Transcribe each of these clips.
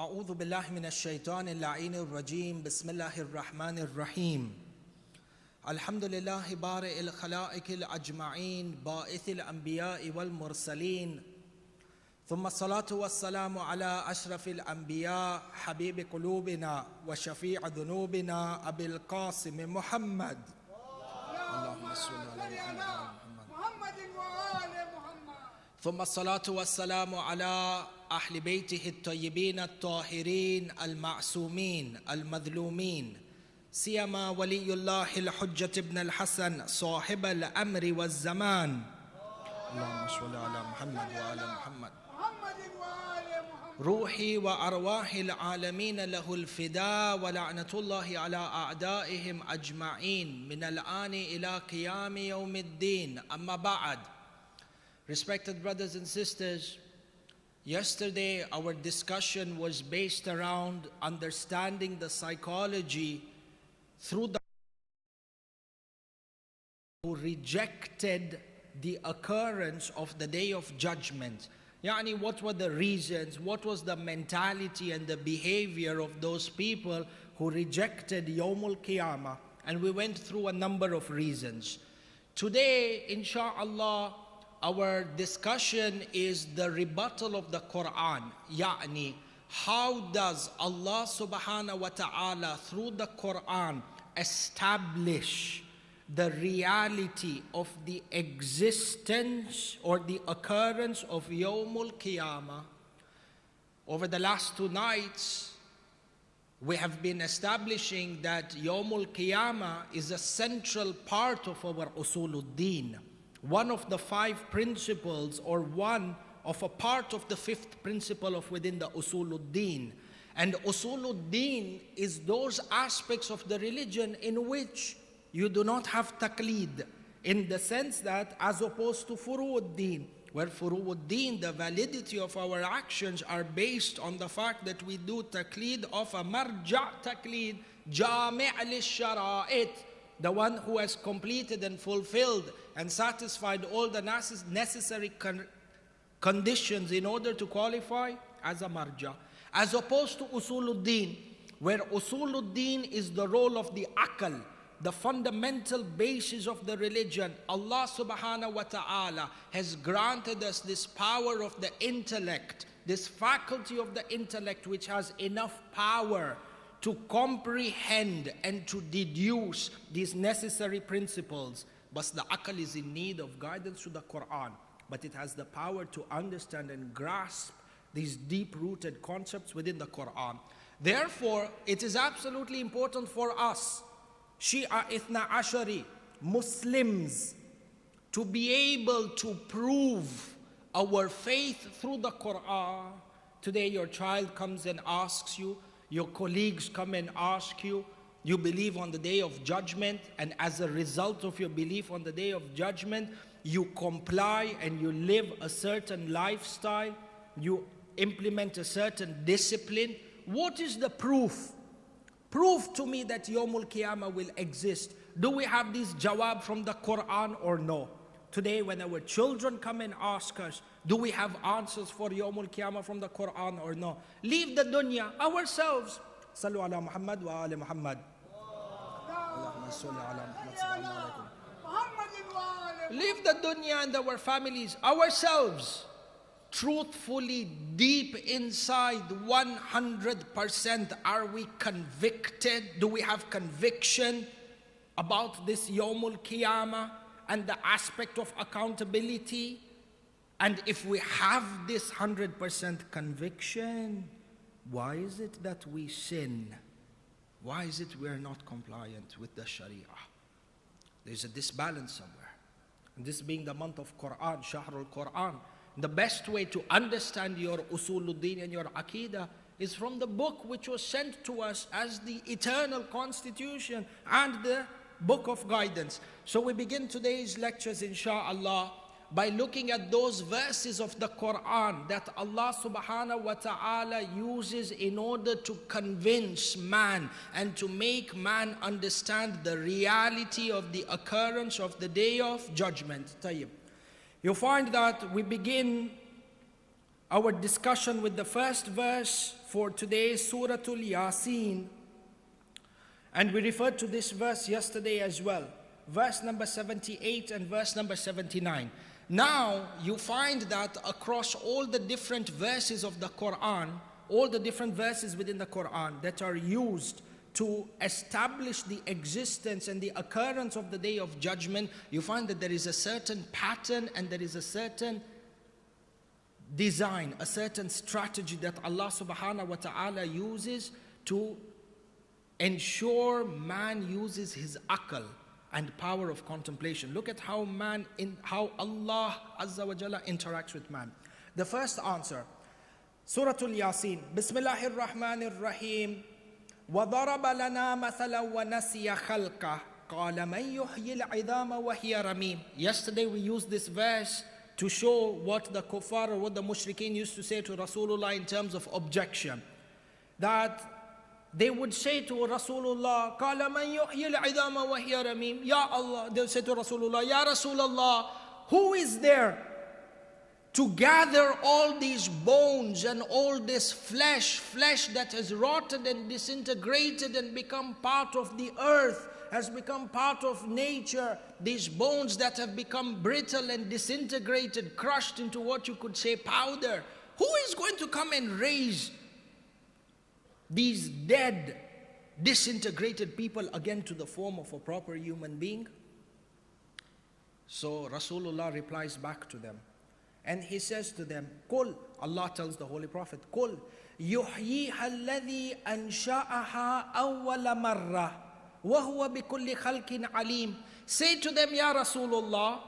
أعوذ بالله من الشيطان اللعين الرجيم بسم الله الرحمن الرحيم الحمد لله بارئ الخلائق الأجمعين باعث الأنبياء والمرسلين ثم الصلاة والسلام على أشرف الأنبياء حبيب قلوبنا وشفيع ذنوبنا أبي القاسم محمد اللهم صل على محمد وآل محمد ثم الصلاة والسلام على أهل بيته الطيبين الطاهرين المعصومين المظلومين سيما ولي الله الحجة ابن الحسن صاحب الأمر والزمان اللهم صل على محمد وآل محمد روحي وأرواح العالمين له الفداء ولعنة الله على أعدائهم أجمعين من الآن إلى قيام يوم الدين أما بعد. Respected brothers and sisters, yesterday our discussion was based around understanding the psychology through the who rejected the occurrence of the Day of Judgment. Yani, what were the reasons, what was the mentality and the behavior of those people who rejected Yawmul Qiyamah? And we went through a number of reasons. Today, inshallah, our discussion is the rebuttal of the Quran. Yani, how does Allah subhanahu wa ta'ala through the Quran establish the reality of the existence or the occurrence of Yawmul Qiyamah? Over the last 2 nights, we have been establishing that Yawmul Qiyamah is a central part of our Usuluddin. One of the 5 principles, or one of a part of the 5th principle of within the Usuluddin. And Usuluddin is those aspects of the religion in which you do not have taqleed, in the sense that as opposed to Furu'uddin, where Furu'uddin, the validity of our actions are based on the fact that we do taqleed of a marja' taqleed, jami' lish-shara'it, the one who has completed and fulfilled and satisfied all the necessary conditions in order to qualify as a marja. As opposed to Usuluddin, where Usuluddin is the role of the aql, the fundamental basis of the religion. Allah subhanahu wa ta'ala has granted us this power of the intellect, this faculty of the intellect which has enough power to comprehend and to deduce these necessary principles. But the aql is in need of guidance to the Quran. But it has the power to understand and grasp these deep-rooted concepts within the Quran. Therefore, it is absolutely important for us, Shia Ithna Ashari, Muslims, to be able to prove our faith through the Quran. Today your child comes and asks you, your colleagues come and ask you, you believe on the Day of Judgment, and as a result of your belief on the Day of Judgment, you comply and you live a certain lifestyle, you implement a certain discipline. What is the proof? Prove to me that Yawmul Qiyamah will exist. Do we have this jawab from the Quran or no? Today when our children come and ask us, do we have answers for Yawmul Qiyamah from the Quran or no? Leave the dunya, ourselves. Sallu ala Muhammad wa ala Muhammad. Allahumma salli ala Muhammad. Leave the dunya and our families, ourselves. Truthfully, deep inside, 100%, are we convicted? Do we have conviction about this Yawmul Qiyamah and the aspect of accountability? And if we have this 100% conviction, why is it that we sin? Why is it we are not compliant with the Sharia? There's a disbalance somewhere. And this being the month of Quran, Shahrul Quran, the best way to understand your Usuluddin and your Aqidah is from the book which was sent to us as the eternal constitution and the book of guidance. So we begin today's lectures, insha'Allah, by looking at those verses of the Quran that Allah subhanahu wa ta'ala uses in order to convince man and to make man understand the reality of the occurrence of the Day of Judgment. Tayyib. You'll find that we begin our discussion with the first verse for today's Surah Yasin, and we referred to this verse yesterday as well, verse number 78 and verse number 79. Now you find that across all the different verses of the Quran, all the different verses within the Quran that are used to establish the existence and the occurrence of the Day of Judgment, you find that there is a certain pattern and there is a certain design, a certain strategy that Allah subhanahu wa ta'ala uses to ensure man uses his aql and power of contemplation. Look at how how Allah Azza wa Jalla interacts with man. The first answer, Surah Yasin, Bismillahir Rahmanir Rahim. وَضَرَبَ لَنَا مَثَلًا وَنَسِيَ خَلْقَهُ قَالَ مَنْ يُحْيِي الْعِظَامَ وَهِيَ رَمِيمٌ. Yesterday we used this verse to show what the kuffar or what the mushrikeen used to say to Rasulullah in terms of objection. That they would say to Rasulullah, قَالَ مَنْ يُحْيِي الْعِظَامَ وَهِيَ رَمِيمٌ. Ya Allah, they would say to Rasulullah, Ya Rasulullah, who is there to gather all these bones and all this flesh that has rotted and disintegrated and become part of the earth, has become part of nature, these bones that have become brittle and disintegrated, crushed into what you could say powder. Who is going to come and raise these dead, disintegrated people again to the form of a proper human being? So Rasulullah replies back to them. And he says to them, Qul, Allah tells the Holy Prophet, Qul, yuhyiha alladhi ansha'aha awwala marra, wa huwa bikulli khalqin alim. Say to them, Ya Rasulullah,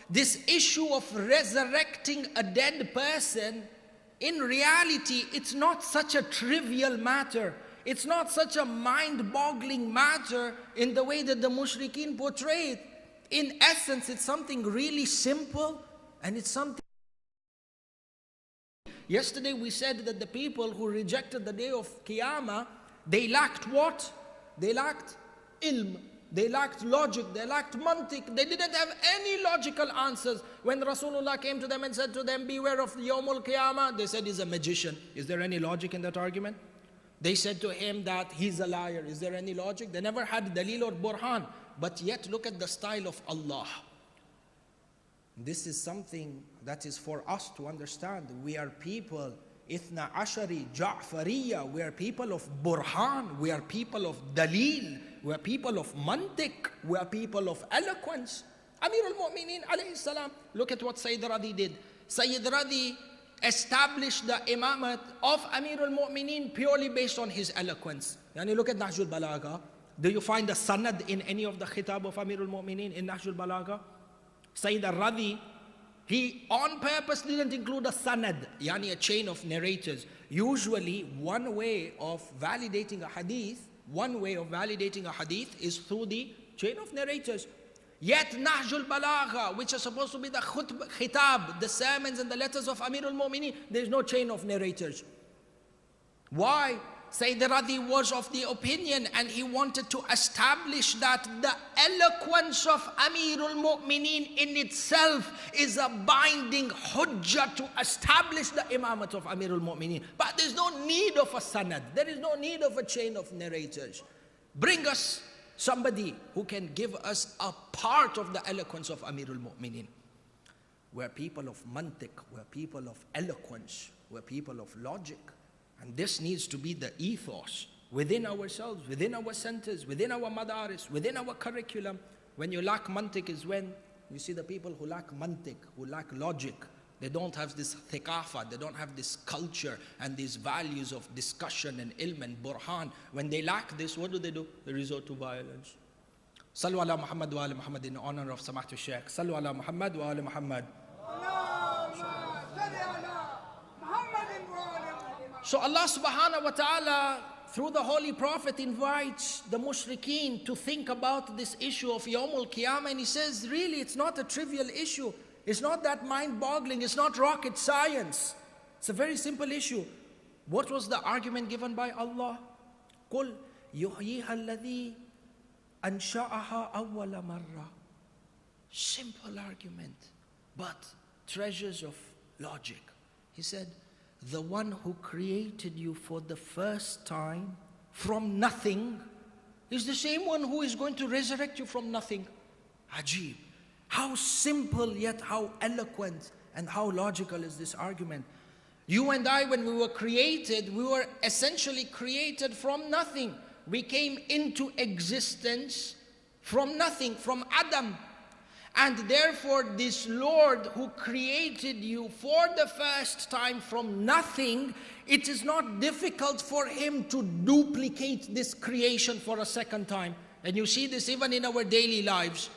this issue of resurrecting a dead person, in reality, it's not such a trivial matter. It's not such a mind-boggling matter in the way that the mushrikeen portray it. In essence, it's something really simple, and it's something. Yesterday we said that the people who rejected the day of Qiyamah, they lacked what? They lacked ilm, they lacked logic, they lacked mantiq, they didn't have any logical answers. When Rasulullah came to them and said to them, beware of Yawmul Qiyamah, they said he's a magician. Is there any logic in that argument? They said to him that he's a liar. Is there any logic? They never had dalil or burhan. But yet look at the style of Allah. This is something that is for us to understand. We are people, Ithna Ashari, Ja'fariya. We are people of Burhan. We are people of Dalil. We are people of Mantiq. We are people of eloquence. Amir al-Mu'mineen alayhi salam. Look at what Sayyid Radi did. Sayyid Radi established the imamat of Amir al-Mu'mineen purely based on his eloquence. Yani look at Nahjul Balagha. Do you find a sanad in any of the khitab of Amir al-Mu'mineen in Nahjul Balagha? Sayyid al-Radi, he on purpose didn't include a sanad, yani a chain of narrators. Usually one way of validating a hadith is through the chain of narrators. Yet Nahjul Balagha, which is supposed to be the khitab, the sermons and the letters of Amir al-Mu'mineen, there is no chain of narrators. Why? Sayyid Radi was of the opinion, and he wanted to establish that the eloquence of Amir al-Mu'mineen in itself is a binding hujjah to establish the imamat of Amir al-Mu'mineen. But there's no need of a sanad. There is no need of a chain of narrators. Bring us somebody who can give us a part of the eloquence of Amir al-Mu'mineen. We're people of mantiq, we're people of eloquence, we're people of logic. And this needs to be the ethos within ourselves, within our centers, within our madaris, within our curriculum. When you lack mantiq is when you see the people who lack mantiq, who lack logic. They don't have this thiqafa, they don't have this culture and these values of discussion and ilm and burhan. When they lack this, what do? They resort to violence. Sallu ala Muhammad wa ala Muhammad in honor of Samahtu Shaykh. Sallu ala Muhammad wa ala Muhammad. So Allah subhanahu wa ta'ala, through the Holy Prophet, invites the mushrikeen to think about this issue of Yawmul Qiyamah, and he says, really, it's not a trivial issue. It's not that mind-boggling. It's not rocket science. It's a very simple issue. What was the argument given by Allah? قُلْ يُحْيِيهَا الَّذِي أَنْشَأَهَا أَوَّلَ مَرَّةٍ. Simple argument, but treasures of logic. He said, the one who created you for the first time from nothing is the same one who is going to resurrect you from nothing. Ajib. How simple yet how eloquent and how logical is this argument. You and I, when we were created, we were essentially created from nothing. We came into existence from nothing, from Adam. And therefore this Lord who created you for the first time from nothing, it is not difficult for him to duplicate this creation for a second time. And you see this even in our daily lives.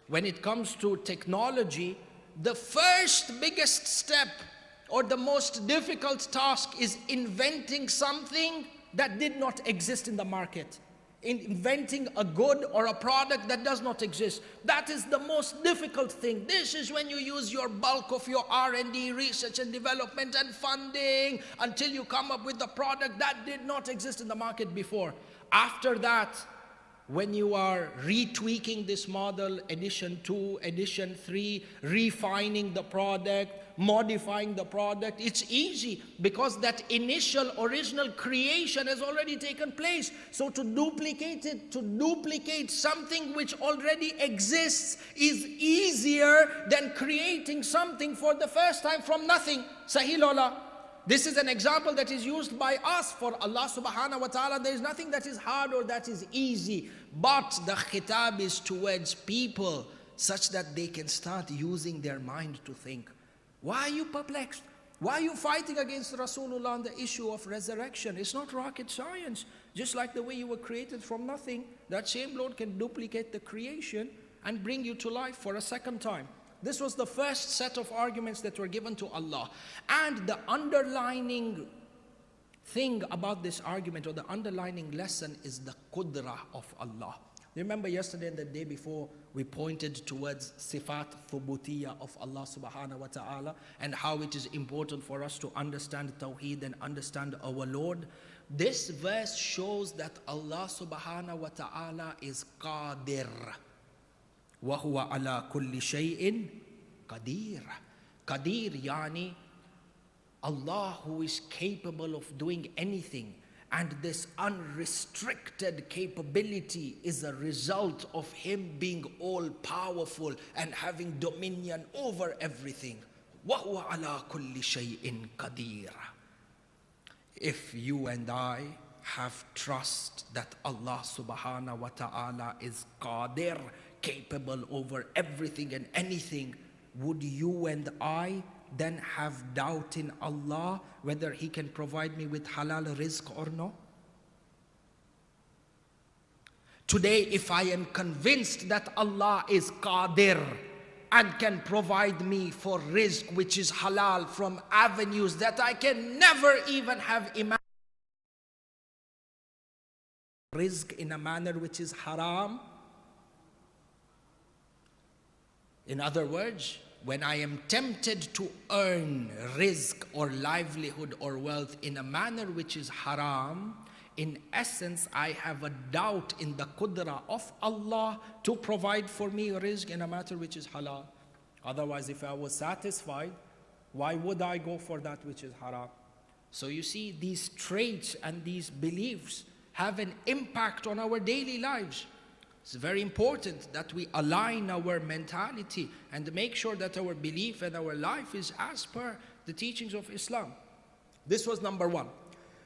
When it comes to technology, the first biggest step or the most difficult task is inventing something that did not exist in the market. Inventing a good or a product that does not exist. That is the most difficult thing. This is when you use your bulk of your R&D, research and development and funding until you come up with a product that did not exist in the market before. After that, when you are retweaking this model, edition 2, edition 3, refining the product, modifying the product, it's easy because that initial original creation has already taken place. So to duplicate it, to duplicate something which already exists is easier than creating something for the first time from nothing. Sahih Lola. This is an example that is used by us for Allah subhanahu wa ta'ala. There is nothing that is hard or that is easy. But the khitab is towards people such that they can start using their mind to think. Why are you perplexed? Why are you fighting against Rasulullah on the issue of resurrection? It's not rocket science. Just like the way you were created from nothing, that same Lord can duplicate the creation and bring you to life for a second time. This was the first set of arguments that were given to Allah. And the underlining thing about this argument, or the underlining lesson, is the qudra of Allah. Remember yesterday and the day before, we pointed towards sifat thubutiyya of Allah subhanahu wa ta'ala, and how it is important for us to understand Tawheed and understand our Lord. This verse shows that Allah subhanahu wa ta'ala is qadir. وَهُوَ عَلَى كُلِّ شَيْءٍ قَدِيرٌ. Qadir yani Allah who is capable of doing anything. And this unrestricted capability is a result of Him being all-powerful and having dominion over everything. وَهُوَ عَلَى كُلِّ شَيْءٍ قَدِيرٌ. If you and I have trust that Allah subhanahu wa ta'ala is qadir, capable over everything and anything, would you and I then have doubt in Allah whether He can provide me with halal rizq or no? Today, if I am convinced that Allah is qadir and can provide me for rizq which is halal from avenues that I can never even have imagined, rizq in a manner which is haram. In other words, when I am tempted to earn rizq or livelihood or wealth in a manner which is haram, in essence, I have a doubt in the qudra of Allah to provide for me rizq in a matter which is halal. Otherwise, if I was satisfied, why would I go for that which is haram? So you see, these traits and these beliefs have an impact on our daily lives. It's very important that we align our mentality and make sure that our belief and our life is as per the teachings of Islam. This was number one.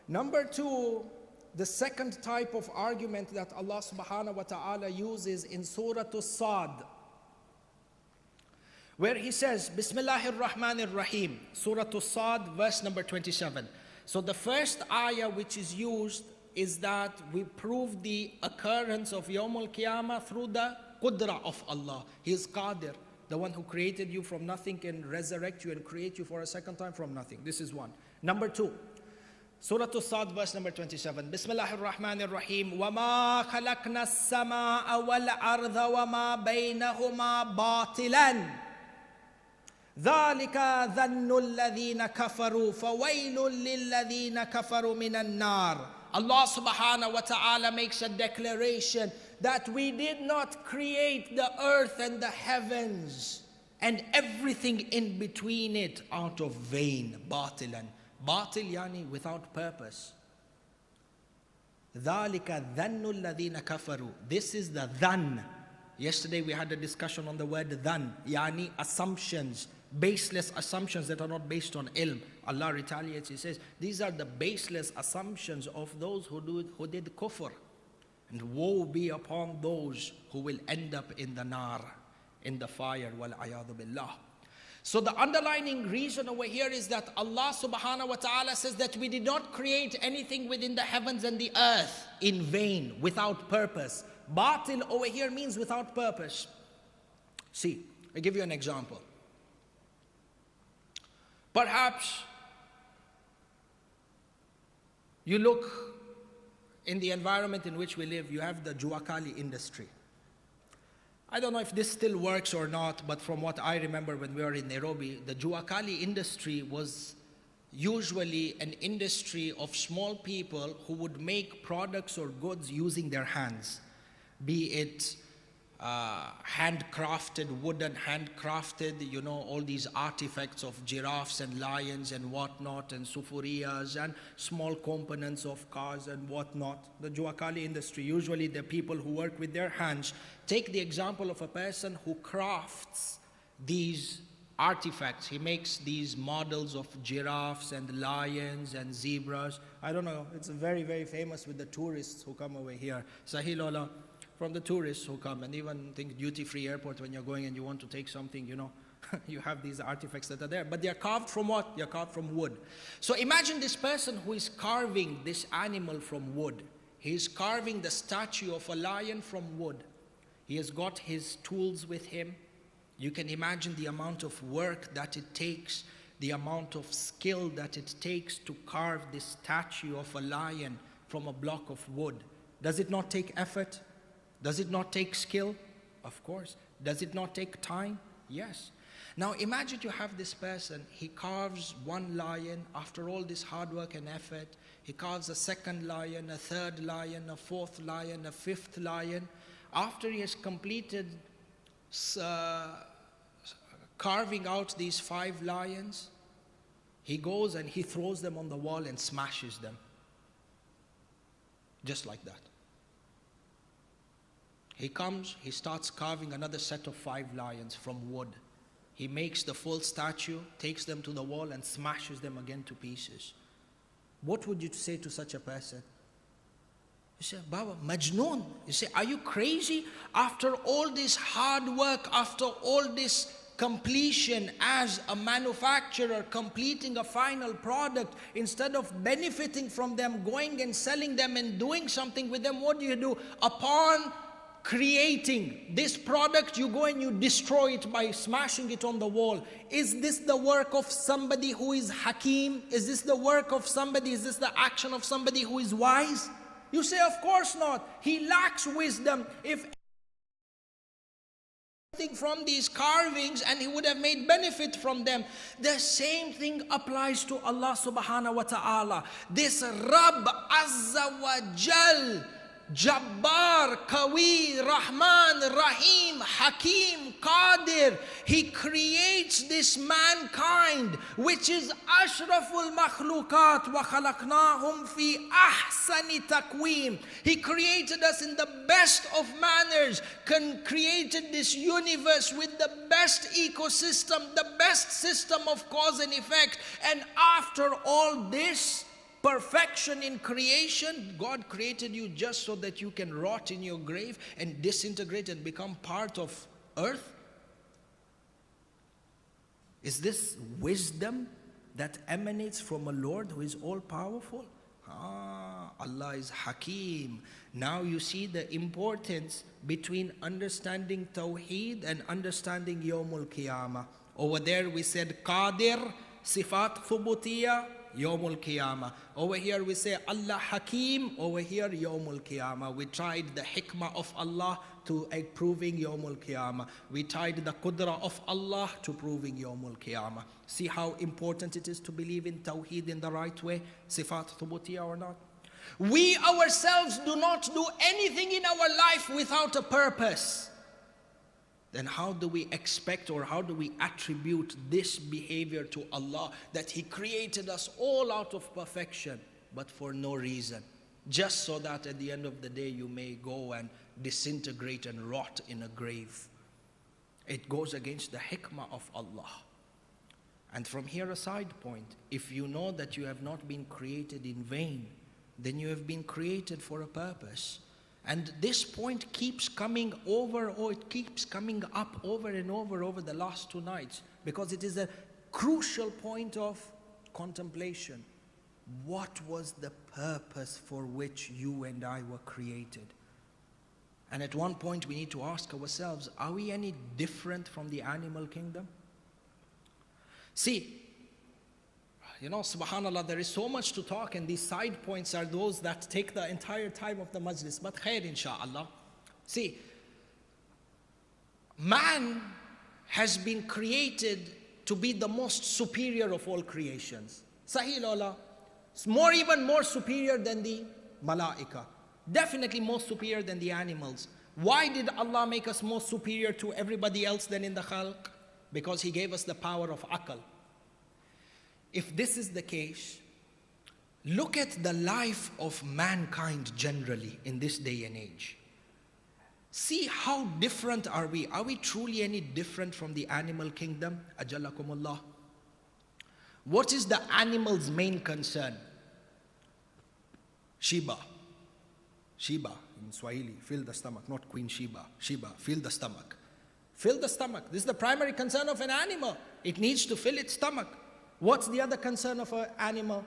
Number two, the second type of argument that Allah subhanahu wa ta'ala uses in Surah As-Sad, where He says, Bismillahir Rahmanir Rahim, Surah As-Sad, verse number 27. So the first ayah which is used is that we prove the occurrence of Yawm al-Qiyamah through the qudra of Allah. He is qadir. The one who created you from nothing can resurrect you and create you for a second time from nothing. This is one. Number two, Surah As-Sad, verse number 27. Bismillahir Rahmanir Rahim. وَمَا خَلَقْنَا السَّمَاءَ وَالْأَرْضَ وَمَا بَيْنَهُمَا بَاطِلًا ذَلِكَ ظَنُّ الَّذِينَ كَفَرُوا فَوَيْلٌ لِلَّذِينَ كَفَرُوا مِنَ النَّارِ. Allah subhanahu wa ta'ala makes a declaration that we did not create the earth and the heavens and everything in between it out of vain, batilan. Batil yani without purpose. ذَلِكَ ذَنُّ الَّذِينَ كَفَرُوا. This is the dhan. Yesterday we had a discussion on the word dhan, yani assumptions, baseless assumptions that are not based on ilm. Allah retaliates, He says, these are the baseless assumptions of those who did kufr. And woe be upon those who will end up in the nar, in the fire, wal-ayadu billah. So the underlining reason over here is that Allah subhanahu wa ta'ala says that we did not create anything within the heavens and the earth in vain, without purpose. Batil over here means without purpose. See, I'll give you an example. Perhaps you look in the environment in which we live, you have the juakali industry. I don't know if this still works or not, but from what I remember when we were in Nairobi, the juakali industry was usually an industry of small people who would make products or goods using their hands, be it handcrafted, wooden handcrafted, you know, all these artifacts of giraffes and lions and whatnot, and sufuriyas and small components of cars and whatnot. The juakali industry, usually the people who work with their hands. Take the example of a person who crafts these artifacts. He makes these models of giraffes and lions and zebras. I don't know, it's very, very famous with the tourists who come over here. Sahilola, from the tourists who come, and even think duty-free airport, when you're going and you want to take something, you know, you have these artifacts that are there. But they're carved from what? They're carved from wood. So imagine this person who is carving this animal from wood. He is carving the statue of a lion from wood. He has got his tools with him. You can imagine the amount of work that it takes, the amount of skill that it takes to carve this statue of a lion from a block of wood. Does it not take effort? Does it not take skill? Of course. Does it not take time? Yes. Now imagine you have this person, he carves one lion after all this hard work and effort. He carves a second lion, a third lion, a fourth lion, a fifth lion. After he has completed carving out these 5 lions, he goes and he throws them on the wall and smashes them. Just like that. He comes, he starts carving another set of 5 lions from wood. He makes the full statue, takes them to the wall and smashes them again to pieces. What would you say to such a person? You say, Baba, Majnoon. You say, are you crazy? After all this hard work, after all this completion as a manufacturer, completing a final product, instead of benefiting from them, going and selling them and doing something with them, what do? Upon creating this product, you go and you destroy it by smashing it on the wall. Is this the work of somebody who is hakim? Is this the work of somebody? Is this the action of somebody who is wise? You say, of course not. He lacks wisdom. If from these carvings and he would have made benefit from them. The same thing applies to Allah subhanahu wa ta'ala. This Rabb Azza wa Jal, Jabbar, Kawi, Rahman, Rahim, Hakim, Qadir. He creates this mankind, which is Ashraful Makhlukat, wa khalaqnahum fi ahsani taqweem. He created us in the best of manners, created this universe with the best ecosystem, the best system of cause and effect. And after all this perfection in creation, God created you just so that you can rot in your grave and disintegrate and become part of earth? Is this wisdom that emanates from a Lord who is all-powerful? Allah is Hakim. Now you see the importance between understanding Tawheed and understanding Yawmul Qiyamah. Over there we said Qadir, Sifat Thubutiyah, Yawmul Qiyamah. Over here we say Allah Hakim, over here Yawmul Qiyamah. We tried the hikmah of Allah to proving Yawmul Qiyamah. We tied the qudra of Allah to proving Yawmul Qiyamah. See how important it is to believe in Tawheed in the right way, Sifat Thubutiyah or not. We ourselves do not do anything in our life without a purpose. then how do we expect or how do we attribute this behavior to Allah, that He created us all out of perfection, but for no reason, just so that at the end of the day you may go and disintegrate and rot in a grave? It goes against the hikmah of Allah. And from here a side point, if you know that you have not been created in vain, then you have been created for a purpose. And this point keeps coming over, or it keeps coming up over and over the last 2 nights, because it is a crucial point of contemplation. What was the purpose for which you and I were created? And at one point we need to ask ourselves, are we any different from the animal kingdom? See, subhanAllah, there is so much to talk, and these side points are those that take the entire time of the majlis, but khair insha'Allah. See, man has been created to be the most superior of all creations. Sahih Allah, even more superior than the malaika. Definitely more superior than the animals. Why did Allah make us more superior to everybody else than in the khalq? Because He gave us the power of aql. If this is the case, look at the life of mankind generally in this day and age. See how different are we? Are we truly any different from the animal kingdom? Ajallakumullah. What is the animal's main concern? Sheba. Sheba in Swahili, fill the stomach, not Queen Sheba. Sheba, fill the stomach. Fill the stomach. This is the primary concern of an animal. It needs to fill its stomach. What's the other concern of an animal?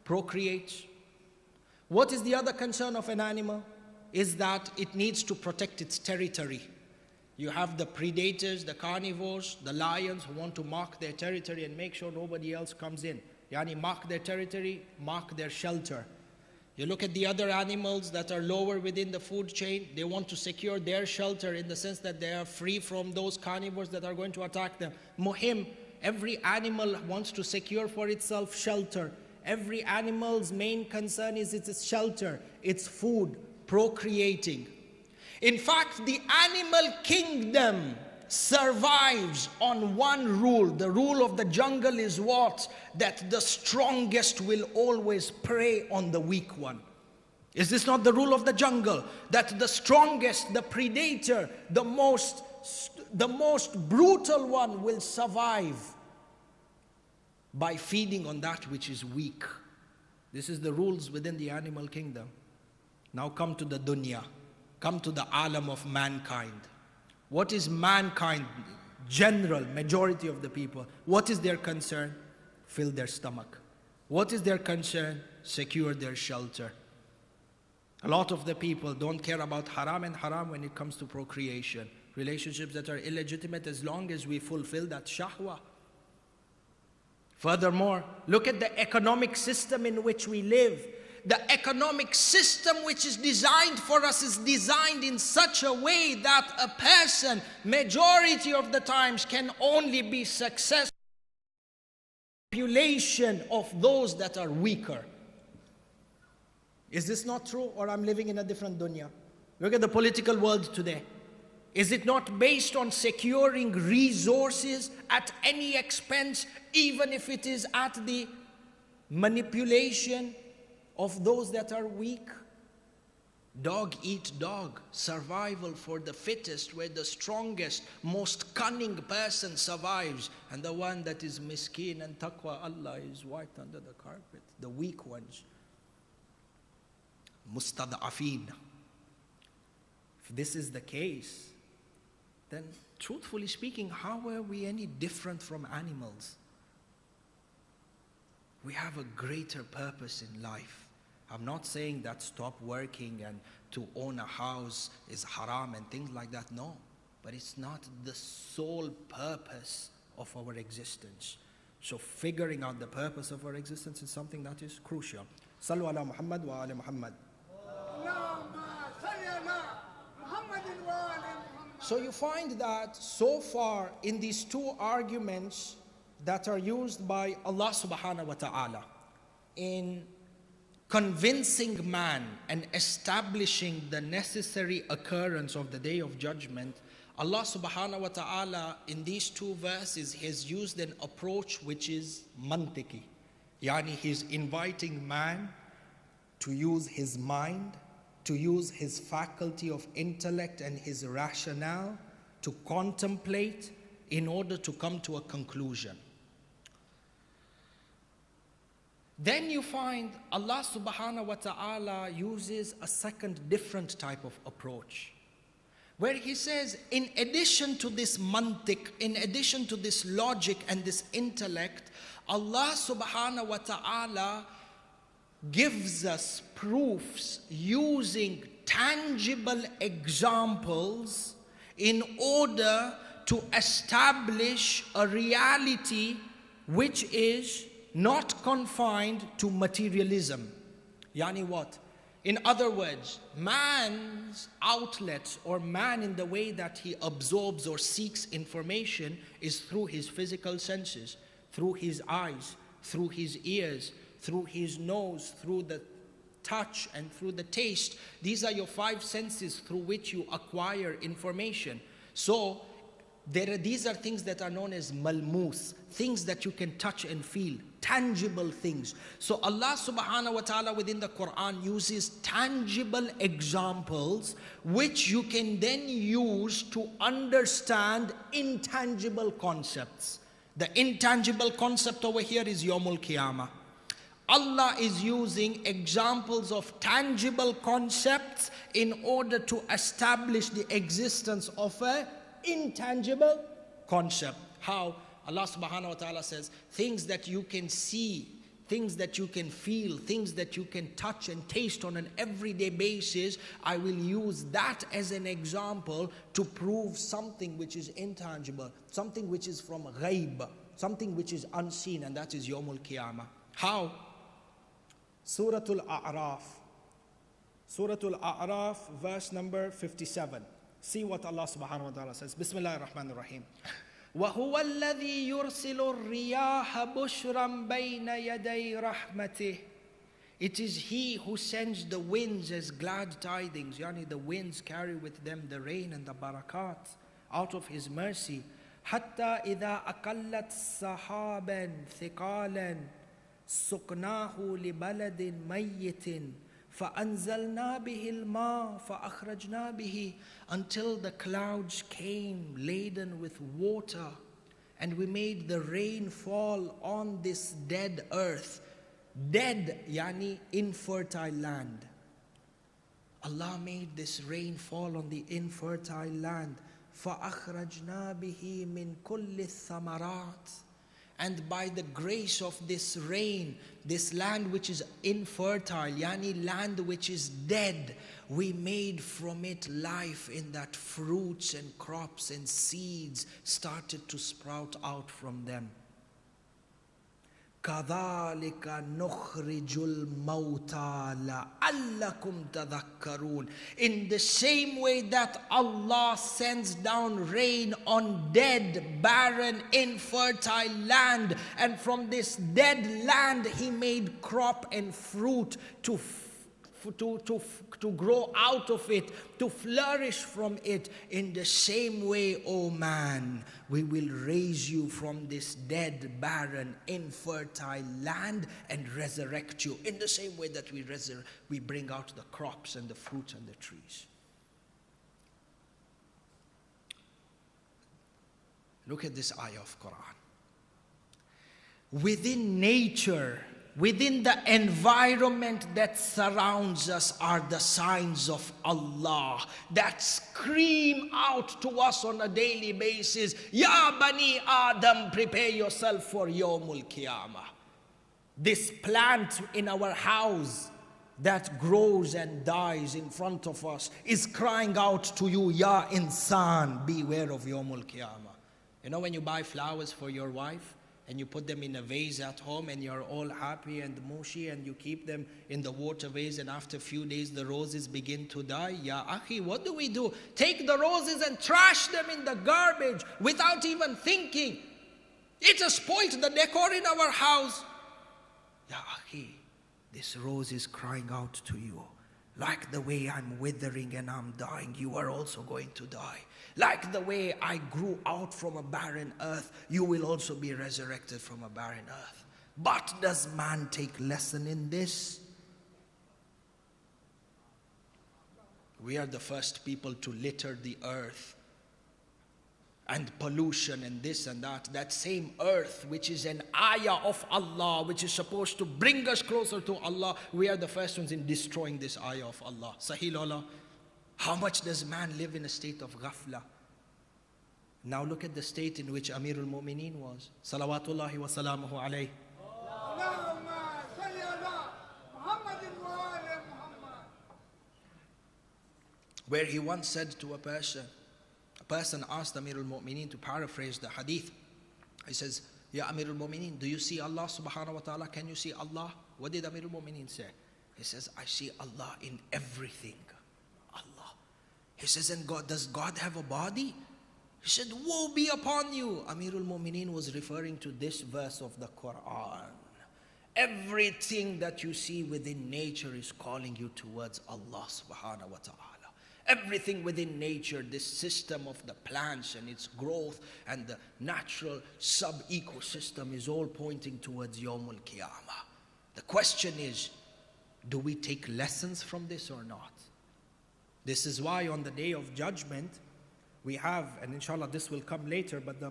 Procreate. What is the other concern of an animal? Is that it needs to protect its territory. You have the predators, the carnivores, the lions who want to mark their territory and make sure nobody else comes in. Yani mark their territory, mark their shelter. You look at the other animals that are lower within the food chain, they want to secure their shelter in the sense that they are free from those carnivores that are going to attack them. Muhim, every animal wants to secure for itself shelter. Every animal's main concern is its shelter, its food, procreating. In fact, the animal kingdom survives on one rule. The rule of the jungle is what? That the strongest will always prey on the weak one. Is this not the rule of the jungle? That the strongest, the predator, the most brutal one will survive by feeding on that which is weak. This is the rules within the animal kingdom. Now come to the dunya. Come to the alam of mankind. What is mankind, general, majority of the people? What is their concern? Fill their stomach. What is their concern? Secure their shelter. A lot of the people don't care about haram and haram when it comes to procreation. Relationships that are illegitimate, as long as we fulfill that shahwa. Furthermore, look at the economic system in which we live. The economic system which is designed for us is designed in such a way that a person, majority of the times, can only be successful in the population of those that are weaker. Is this not true, or I'm living in a different dunya? Look at the political world today. Is it not based on securing resources at any expense, even if it is at the manipulation of those that are weak? Dog eat dog, survival for the fittest, where the strongest, most cunning person survives, and the one that is miskeen and taqwa Allah is wiped under the carpet. The weak ones, mustad'afeen. If this is the case, then truthfully speaking, how are we any different from animals? We have a greater purpose in life. I'm not saying that stop working and to own a house is haram and things like that. No, but it's not the sole purpose of our existence. So figuring out the purpose of our existence is something that is crucial. Sallu ala Muhammad wa ala Muhammad. So you find that so far in these two arguments that are used by Allah subhanahu wa ta'ala in convincing man and establishing the necessary occurrence of the Day of Judgment, Allah subhanahu wa ta'ala in these two verses has used an approach which is mantiki. Yani He's inviting man to use his mind, to use his faculty of intellect and his rationale to contemplate in order to come to a conclusion. Then you find Allah subhanahu wa ta'ala uses a second different type of approach, where He says, in addition to this mantik, in addition to this logic and this intellect, Allah subhanahu wa ta'ala gives us proofs using tangible examples in order to establish a reality which is not confined to materialism. Yani what? In other words, man's outlet, or man in the way that he absorbs or seeks information, is through his physical senses, through his eyes, through his ears, through his nose, through the touch and through the taste. These are your five senses through which you acquire information. So these are things that are known as malmus, things that you can touch and feel, tangible things. So Allah subhanahu wa ta'ala within the Quran uses tangible examples which you can then use to understand intangible concepts. The intangible concept over here is Yawmul Qiyamah. Allah is using examples of tangible concepts in order to establish the existence of an intangible concept. How? Allah subhanahu wa ta'ala says, things that you can see, things that you can feel, things that you can touch and taste on an everyday basis, I will use that as an example to prove something which is intangible, something which is from ghaib, something which is unseen, and that is Yawmul Qiyamah. How? Suratul A'raf. Suratul A'raf, verse number 57. See what Allah subhanahu wa ta'ala says. Bismillahir Rahmanir Rahim. وَهُوَ الَّذِي يُرْسِلُ الرِّيَاحَ بُشْرًا بَيْنَ يَدَيْ رَحْمَتِهِ. It is He who sends the winds as glad tidings. Yani the winds carry with them the rain and the barakat out of His mercy. حَتَّى إِذَا أَقَلَّتْ سَحَابًا ثِقَالًا سُقْنَاهُ لِبَلَدٍ مَيِّتٍ فَأَنزَلْنَا بِهِ الْمَاءَ فَأَخْرَجْنَا بِهِ, until the clouds came laden with water and we made the rain fall on this dead earth. Dead, yani infertile land. Allah made this rain fall on the infertile land. فَأَخْرَجْنَا بِهِ مِنْ كُلِّ الثَّمَرَاتِ. And by the grace of this rain, this land which is infertile, yani land which is dead, we made from it life in that fruits and crops and seeds started to sprout out from them. كَذَلِكَ نُخْرِجُ الْمَوْتَى لَعَلَّكُمْ تَذَكَّرُونَ. In the same way that Allah sends down rain on dead, barren, infertile land, and from this dead land He made crop and fruit to grow out of it, to flourish from it. In the same way, O man, we will raise you from this dead, barren, infertile land and resurrect you. In the same way that we bring out the crops and the fruits and the trees. Look at this ayah of Quran. Within nature, within the environment that surrounds us are the signs of Allah that scream out to us on a daily basis. Ya Bani Adam, prepare yourself for Yawmul Qiyamah. This plant in our house that grows and dies in front of us is crying out to you, Ya Insan, beware of Yawmul Qiyamah. You know when you buy flowers for your wife, and you put them in a vase at home and you're all happy and mushy and you keep them in the water vase, and after a few days the roses begin to die. Ya akhi, what do we do? Take the roses and trash them in the garbage without even thinking. It has spoiled the decor in our house. Ya akhi, this rose is crying out to you. Like the way I'm withering and I'm dying, you are also going to die. Like the way I grew out from a barren earth, you will also be resurrected from a barren earth. But does man take lesson in this? We are the first people to litter the earth. And pollution and this and that. That same earth which is an ayah of Allah, which is supposed to bring us closer to Allah, we are the first ones in destroying this ayah of Allah. Sahih Allah. How much does man live in a state of ghafla? Now look at the state in which Amirul Mu'mineen was. Salawatullahi wa salamuhu alayhi. Where he once said to a person asked Amirul Mu'mineen to paraphrase the hadith. He says, Ya Amirul Mu'mineen, do you see Allah subhanahu wa ta'ala? Can you see Allah? What did Amirul Mu'mineen say? He says, I see Allah in everything. Allah. He says, and God, does God have a body? He said, woe be upon you. Amirul Mu'mineen was referring to this verse of the Quran. Everything that you see within nature is calling you towards Allah subhanahu wa ta'ala. Everything within nature, this system of the plants and its growth and the natural sub-ecosystem is all pointing towards Yawmul Qiyamah. The question is, do we take lessons from this or not? This is why on the day of judgment, we have, and inshallah this will come later, but the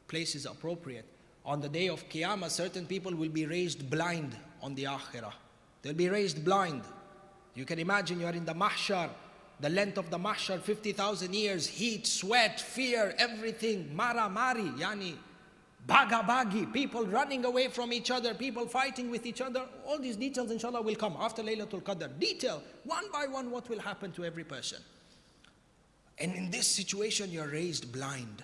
place is appropriate. On the day of Qiyamah, certain people will be raised blind on the Akhirah. They'll be raised blind. You can imagine you are in the Mahshar. The length of the mahshar, 50,000 years, heat, sweat, fear, everything, mara mari, yani baga bagi, people running away from each other, people fighting with each other. All these details inshallah will come after Laylatul Qadr. Detail, one by one, what will happen to every person. And in this situation, you're raised blind.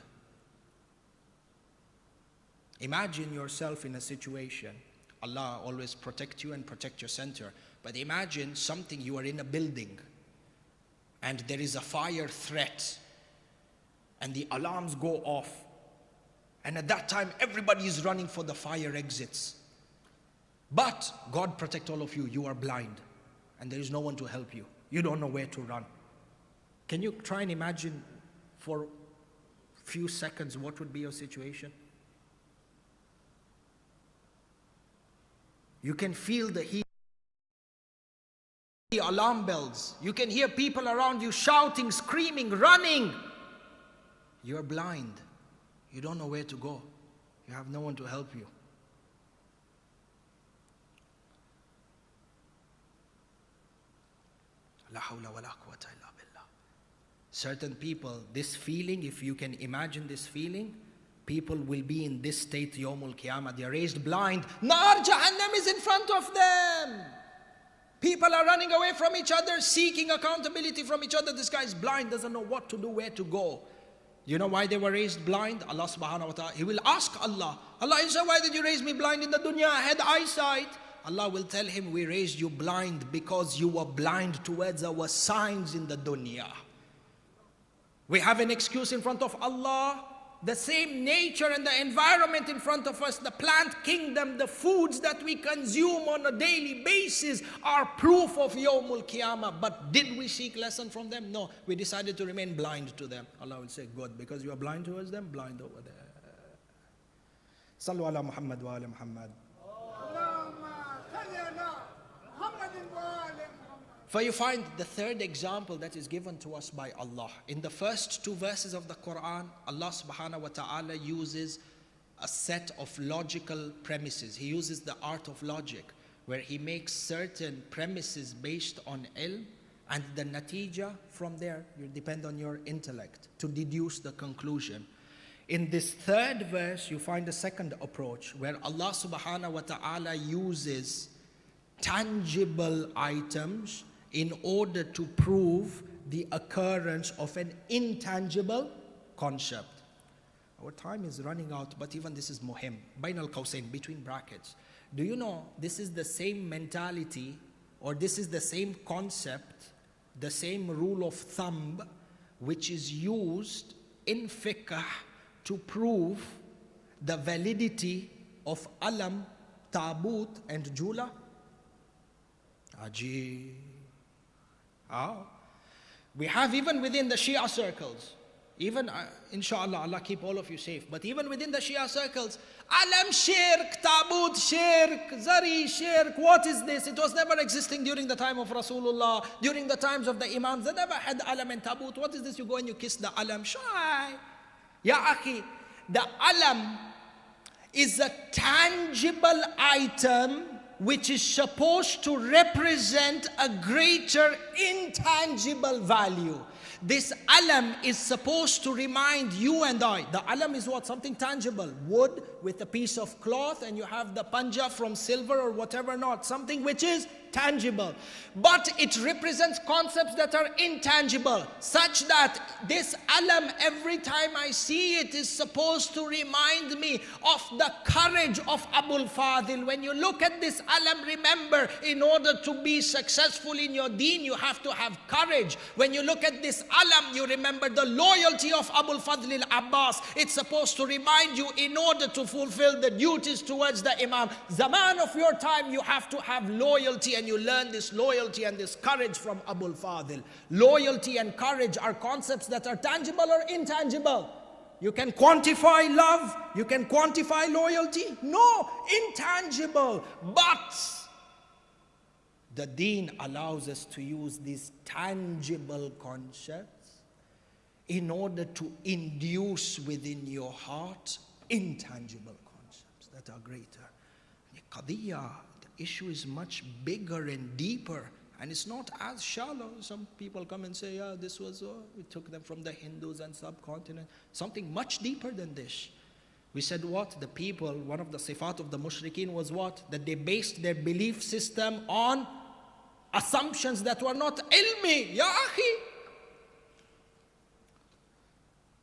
Imagine yourself in a situation. Allah always protect you and protect your center. But imagine something, you are in a building. And there is a fire threat, and the alarms go off, and at that time everybody is running for the fire exits. But God protect all of you. You are blind, and there is no one to help you. You don't know where to run. Can you try and imagine for a few seconds what would be your situation? You can feel the heat. Alarm bells. You can hear people around you shouting, screaming, running. You're blind. You don't know where to go. You have no one to help you. La hawla wa la quwwata illa billah. Certain people, this feeling, if you can imagine this feeling, people will be in this state Yawmul Qiyamah. They are raised blind. Nar Jahannam is in front of them. People are running away from each other, seeking accountability from each other. This guy is blind, doesn't know what to do, where to go. You know why they were raised blind? Allah subhanahu wa ta'ala, He will ask Allah, Allah, why did you raise me blind in the dunya? I had eyesight. Allah will tell him, we raised you blind because you were blind towards our signs in the dunya. We have an excuse in front of Allah. The same nature and the environment in front of us, the plant kingdom, the foods that we consume on a daily basis are proof of Yawmul Qiyamah. But did we seek lesson from them? No, we decided to remain blind to them. Allah will say, good, because you are blind towards them, blind over there. Sallu ala Muhammad wa ala Muhammad. For you find the third example that is given to us by Allah. In the first two verses of the Quran, Allah subhanahu wa ta'ala uses a set of logical premises. He uses the art of logic, where He makes certain premises based on ilm, and the natija from there, you depend on your intellect to deduce the conclusion. In this third verse, you find a second approach, where Allah subhanahu wa ta'ala uses tangible items in order to prove the occurrence of an intangible concept. Our time is running out, but even this is muhim. Bain al-qawsain, between brackets. Do you know this is the same mentality, or this is the same concept, the same rule of thumb, which is used in fiqh to prove the validity of alam, tabut, and jula? Ajib. Oh. We have even within the Shia circles, even inshallah, Allah keep all of you safe, but even within the Shia circles, alam shirk, tabut shirk, zari shirk, what is this? It was never existing during the time of Rasulullah, during the times of the Imams, they never had alam and tabut. What is this? You go and you kiss the alam. Shy. Ya akhi, the alam is a tangible item which is supposed to represent a greater intangible value. This alam is supposed to remind you and I. The alam is what? Something tangible. Wood with a piece of cloth, and you have the panja from silver or whatever not. Something which is tangible. But it represents concepts that are intangible, such that this alam, every time I see it, is supposed to remind me of the courage of Abul Fadil. When you look at this alam, remember, in order to be successful in your deen, you have to have courage. When you look at this alam, you remember the loyalty of Abul Fadl Abbas. It's supposed to remind you, in order to fulfill the duties towards the Imam, zaman of your time, you have to have loyalty, and you learn this loyalty and this courage from Abul Fadil. Loyalty and courage are concepts that are tangible or intangible. You can quantify love, you can quantify loyalty. No, intangible. But the deen allows us to use these tangible concepts in order to induce within your heart intangible concepts that are greater. The issue is much bigger and deeper, and it's not as shallow. Some people come and say, yeah, this was, we took them from the Hindus and subcontinent. Something much deeper than this. We said what? The people, one of the sifat of the mushrikeen was what? That they based their belief system on assumptions that were not ilmi. Ya akhi.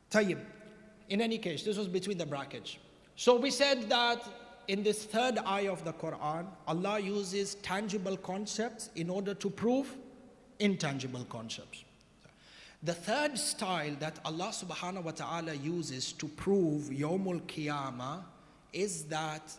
Tayyib. In any case, this was between the brackets. So we said that in this third ayah of the Quran, Allah uses tangible concepts in order to prove intangible concepts. The third style that Allah subhanahu wa ta'ala uses to prove Yawmul Qiyamah is that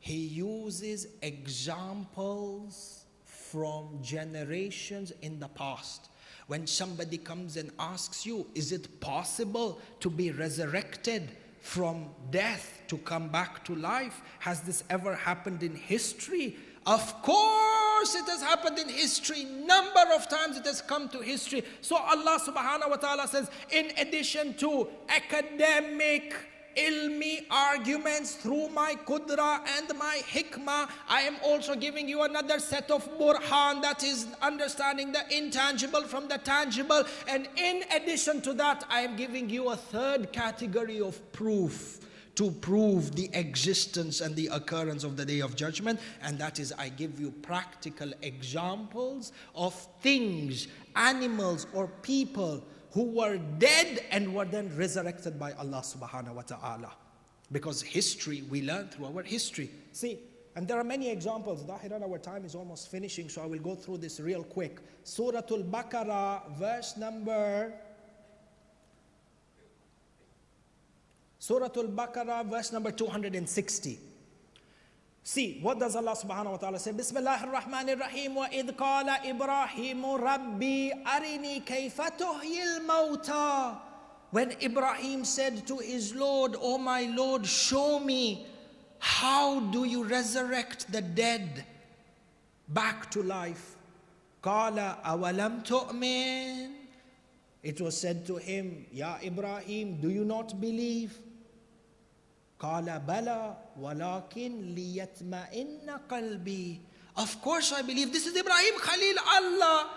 He uses examples from generations in the past. When somebody comes and asks you, is it possible to be resurrected from death to come back to life? Has this ever happened in history? Of course it has happened in history. Number of times it has come to history. So Allah subhanahu wa ta'ala says, in addition to academic ilmi arguments through my qudra and my hikmah, I am also giving you another set of burhan, that is understanding the intangible from the tangible. And in addition to that, I am giving you a third category of proof to prove the existence and the occurrence of the Day of Judgment, and that is, I give you practical examples of things, animals or people who were dead and were then resurrected by Allah subhanahu wa ta'ala. Because history, we learn through our history. See, and there are many examples. Dahiran, our time is almost finishing, so I will go through this real quick. Surah Al-Baqarah, verse number 260. See, what does Allah subhanahu wa ta'ala say? Bismillah ar-Rahman ar-Rahim. Wa idh qala Ibrahimu Rabbi arini kayfa tuhyil mawta. When Ibrahim said to his Lord, oh my Lord, show me, how do you resurrect the dead back to life? Qala awalam tu'min. It was said to him, Ya Ibrahim, do you not believe? Qala bala walakin liyatma'inna qalbi. Of course I believe. This is Ibrahim Khalil Allah.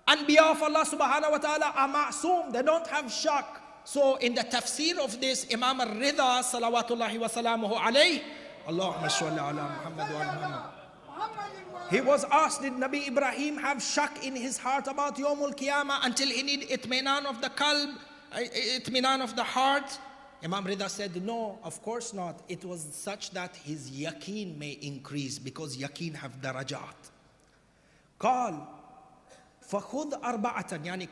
Anbiya of Allah subhanahu wa ta'ala are ma'soom. They don't have shak. So in the tafsir of this, Imam al-Rida salawatullahi wa salamuhu alayhi, Allahumma salli ala Muhammad wa ala Muhammad. He was asked, did Nabi Ibrahim have shak in his heart about Yawmul Qiyamah until he need itminan of the qalb, itminan of the heart? Imam Rida said, no, of course not. It was such that his yaqeen may increase, because yaqeen have darajat. قال فخذ أربعة يعني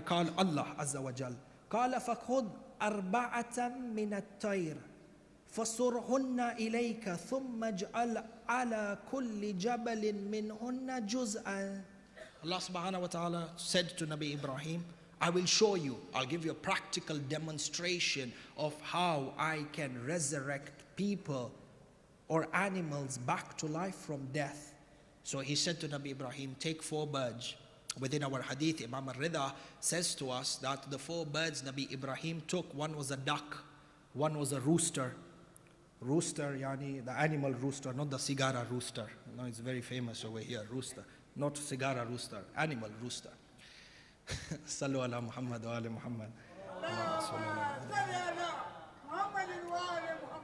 قال الله عز وجل قال فخذ أربعة من الطير فصرهن إليك ثم اجعل على كل جبل منهن جزءا Allah subhanahu wa ta'ala said to Nabi Ibrahim, I will show you, I'll give you a practical demonstration of how I can resurrect people or animals back to life from death. So he said to Nabi Ibrahim, take 4 birds. Within our hadith, Imam al-Rida says to us that the 4 birds Nabi Ibrahim took, one was a duck, one was a rooster. Rooster, yani the animal rooster, not the cigara rooster. No, it's very famous over here, rooster. Not cigara rooster, animal rooster. Sallu ala Muhammad wa ala Muhammad.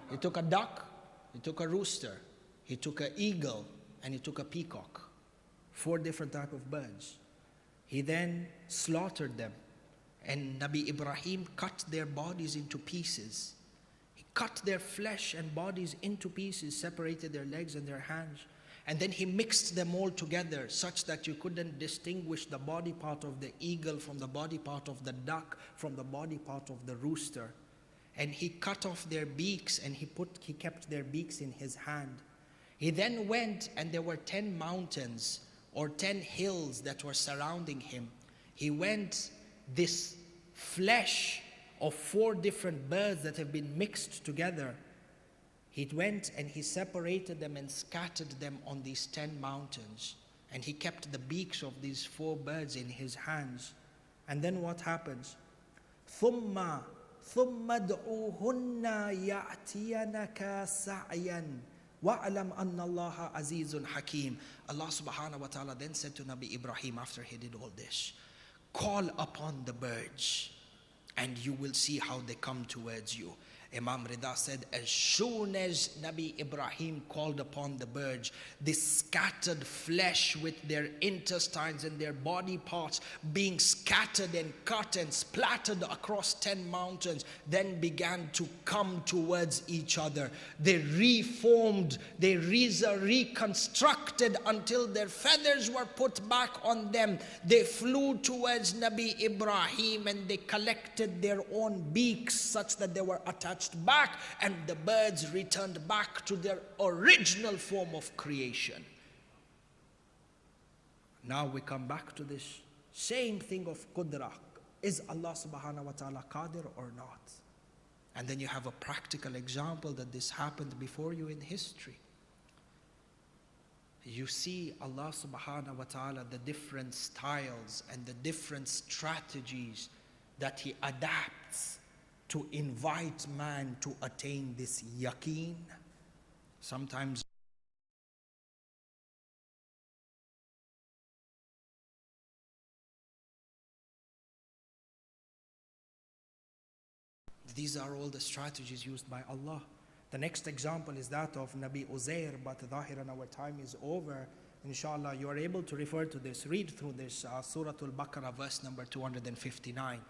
He took a duck, he took a rooster, he took an eagle, and he took a peacock. 4 different types of birds. He then slaughtered them, and Nabi Ibrahim cut their bodies into pieces. He cut their flesh and bodies into pieces, separated their legs and their hands. And then he mixed them all together such that you couldn't distinguish the body part of the eagle from the body part of the duck, from the body part of the rooster. And he cut off their beaks, and he kept their beaks in his hand. He then went, and there were 10 mountains or 10 hills that were surrounding him. He went, this flesh of 4 different birds that have been mixed together, he went and he separated them and scattered them on these 10 mountains. And he kept the beaks of these 4 birds in his hands. And then what happens? ثُمَّ ادْعُوهُنَّ يَأْتِيَنَكَ سَعْيًا وَأَلَمْ أَنَّ اللَّهَ عَزِيزٌ حَكِيمٌ. Allah subhanahu wa ta'ala then said to Nabi Ibrahim after he did all this, call upon the birds and you will see how they come towards you. Imam Rida said, as soon as Nabi Ibrahim called upon the birds, this scattered flesh with their intestines and their body parts being scattered and cut and splattered across 10 mountains, then began to come towards each other. They reformed, they reconstructed until their feathers were put back on them. They flew towards Nabi Ibrahim and they collected their own beaks such that they were attached back, and the birds returned back to their original form of creation. Now we come back to this same thing of Qudrah. Is Allah subhanahu wa ta'ala Qadir or not? And then you have a practical example that this happened before you in history. You see Allah subhanahu wa ta'ala, the different styles and the different strategies that He adapts to invite man to attain this yaqeen. Sometimes these are all the strategies used by Allah. The next example is that of Nabi Uzair, but Zahiran our time is over. Inshallah, you are able to refer to this, read through this, Surah Al-Baqarah, verse number 259.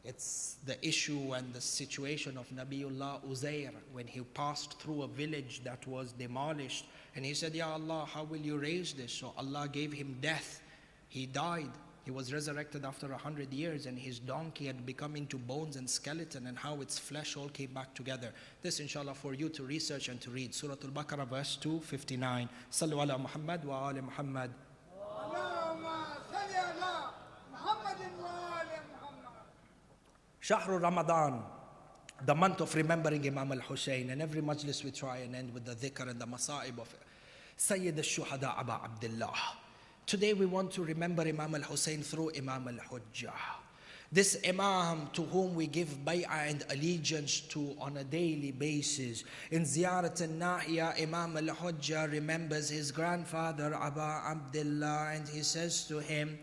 It's the issue and the situation of Nabiullah Uzair when he passed through a village that was demolished. And he said, Ya Allah, how will you raise this? So Allah gave him death. He died. He was resurrected after 100 years, and his donkey had become into bones and skeleton, and how its flesh all came back together. This inshallah for you to research and to read. Surah Al-Baqarah verse 259. Sallu ala Muhammad wa ala Muhammad. Shahrul Ramadan, the month of remembering Imam al-Hussein, and every majlis we try and end with the dhikr and the masa'ib of Sayyid al-Shuhada Aba Abdullah. Today we want to remember Imam al-Hussein through Imam al-Hujjah. This Imam to whom we give bay'ah and allegiance to on a daily basis. In Ziyarat al-Nahiya, Imam al-Hujjah remembers his grandfather Aba Abdullah, and he says to him,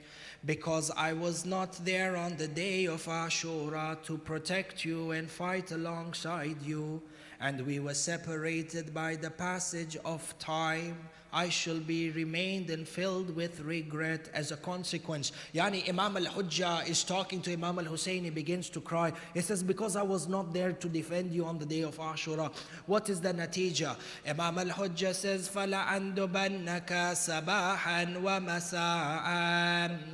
because I was not there on the day of Ashura to protect you and fight alongside you, and we were separated by the passage of time, I shall be remained and filled with regret as a consequence. Yani Imam al-Hujjah is talking to Imam al-Hussein. He begins to cry. He says, because I was not there to defend you on the day of Ashura. What is the natija? Imam al-Hujjah says, فَلَأَنْدُبَنَّكَ سَبَاحًا وَمَسَاءً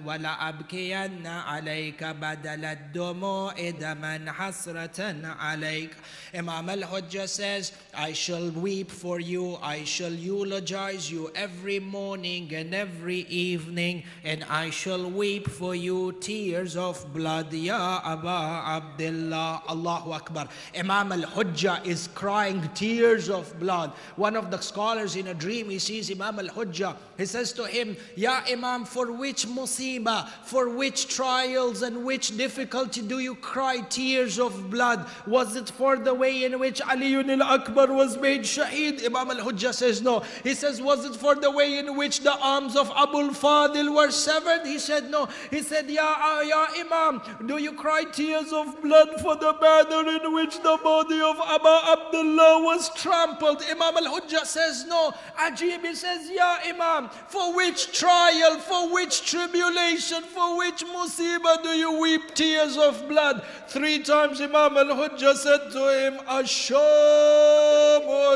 وَلَأَبْكِيَنَّ عَلَيْكَ بَدَلَ الدُّمُوعِ دَمًا حَسْرَةً عَلَيْكَ. Imam al-Hujjah Hujjah says, I shall weep for you, I shall eulogize you every morning and every evening, and I shall weep for you tears of blood, Ya Aba Abdullah. Allahu Akbar. Imam al-Hujjah is crying tears of blood. One of the scholars in a dream, he sees Imam al-Hujjah. He says to him, Ya Imam, for which musibah, for which trials and which difficulty do you cry tears of blood? Was it for the way in which Ali al-Akbar was made shaheed? Imam al-Hujjah says no. He says, was it for the way in which the arms of Abu al-Fadil were severed? He said no. He said, Ya Imam, do you cry tears of blood for the manner in which the body of Abu Abdullah was trampled? Imam al-Hujjah says no. Ajib, he says, Ya Imam, for which trial, for which tribulation, for which musibah do you weep tears of blood? 3 times Imam al-Hujjah said to him, Asham,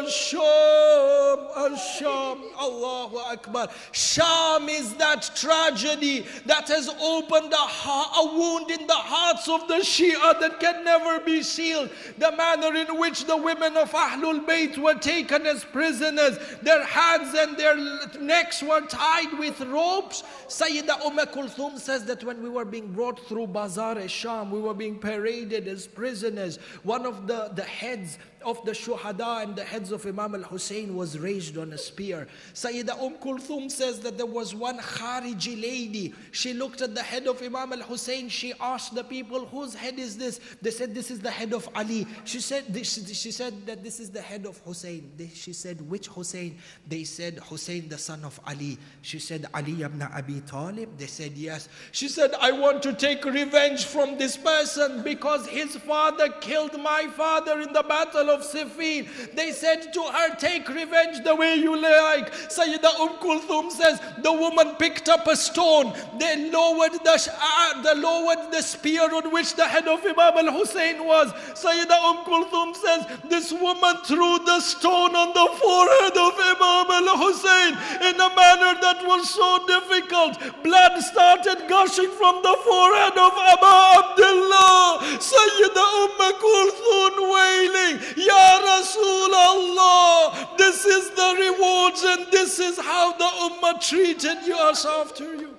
Asham, Asham. Allahu Akbar. Sham is that tragedy that has opened a wound in the hearts of the Shia that can never be sealed. The manner in which the women of Ahlul Bayt were taken as prisoners, their hands and their necks were tied with ropes. Sayyidah Kulthum says that when we were being brought through Bazar-e-Sham, we were being paraded as prisoners. One of the heads of the Shuhada and the heads of Imam al-Hussein was raised on a spear. Sayyidah Kulthum says that there was one Khariji lady. She looked at the head of Imam al-Hussein. She asked the people, whose head is this? They said, this is the head of Ali. She said that this is the head of Hussein. She said, which Hussein? They said, Hussein, the son of Ali. She said, Ali ibn Abi Talib? They said, yes. She said, I want to take revenge from this person because his father killed my father in the battle of Siffin. They said to her, take revenge the way you like. Sayyidah Kulthum says, the woman picked up a stone. They lowered the spear on which the head of Imam al-Hussein was. Sayyidah Kulthum says, this woman threw the stone on the forehead of Imam al-Hussein in a manner that was so difficult. Blood started gushing from the forehead of Abu Abdullah. Sayyidah Kulthum wailing, Ya Rasulullah, this is the rewards and this is how the Ummah treated us after you.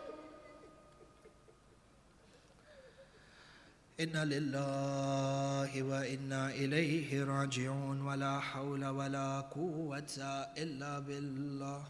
Inna lillahi wa inna ilayhi raji'un wa la hawla wa la quwwata illa billah.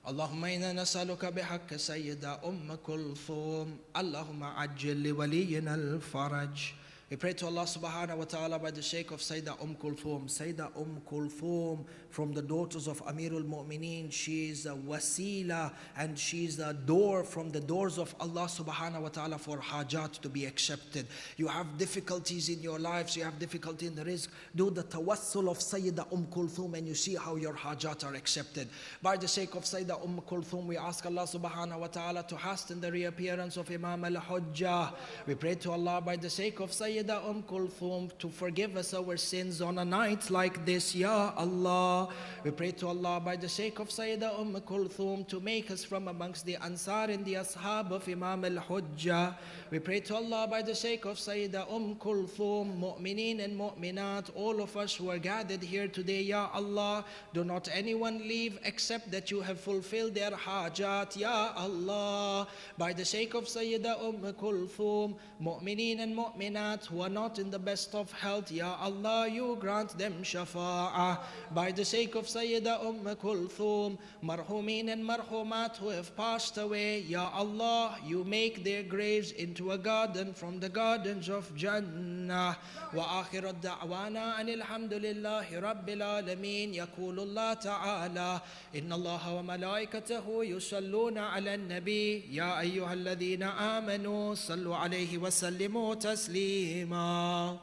اللهم إنا نسألك بحق سيدة كلثوم اللهم عجل لولينا الفرج. We pray to Allah subhanahu wa ta'ala by the sake of Sayyidah Kulthum. Sayyidah Kulthum, from the daughters of Amirul Mu'mineen, she is a wasila and she is a door from the doors of Allah subhanahu wa ta'ala for hajat to be accepted. You have difficulties in your lives, you have difficulty in the rizq. Do the tawassul of Sayyidah Kulthum and you see how your hajat are accepted. By the sake of Sayyidah Kulthum, we ask Allah subhanahu wa ta'ala to hasten the reappearance of Imam al-Hujjah. We pray to Allah by the sake of Sayyidah Kulthum to forgive us our sins on a night like this, Ya Allah. We pray to Allah by the sake of Sayyidah Kulthum to make us from amongst the Ansar and the Ashab of Imam al-Hujjah. We pray to Allah by the sake of Sayyidah Kulthum, Mu'mineen and Mu'minat, all of us who are gathered here today, Ya Allah, do not anyone leave except that you have fulfilled their hajat, Ya Allah. By the sake of Sayyidah Kulthum, Mu'mineen and Mu'minat who are not in the best of health, Ya Allah, you grant them shafa'ah. By the sake of Sayyidah Kulthum, marhumin and marhumat who have passed away, Ya Allah, you make their graves into a garden from the gardens of Jannah. Wa akhirat da'wana anil hamdulillahi rabbil alameen. Yaqulullah ta'ala, inna Allah wa malaikatahu yusalluna ala nabi ya ayyuhalladhina amanu sallu alayhi wa sallimu taslima.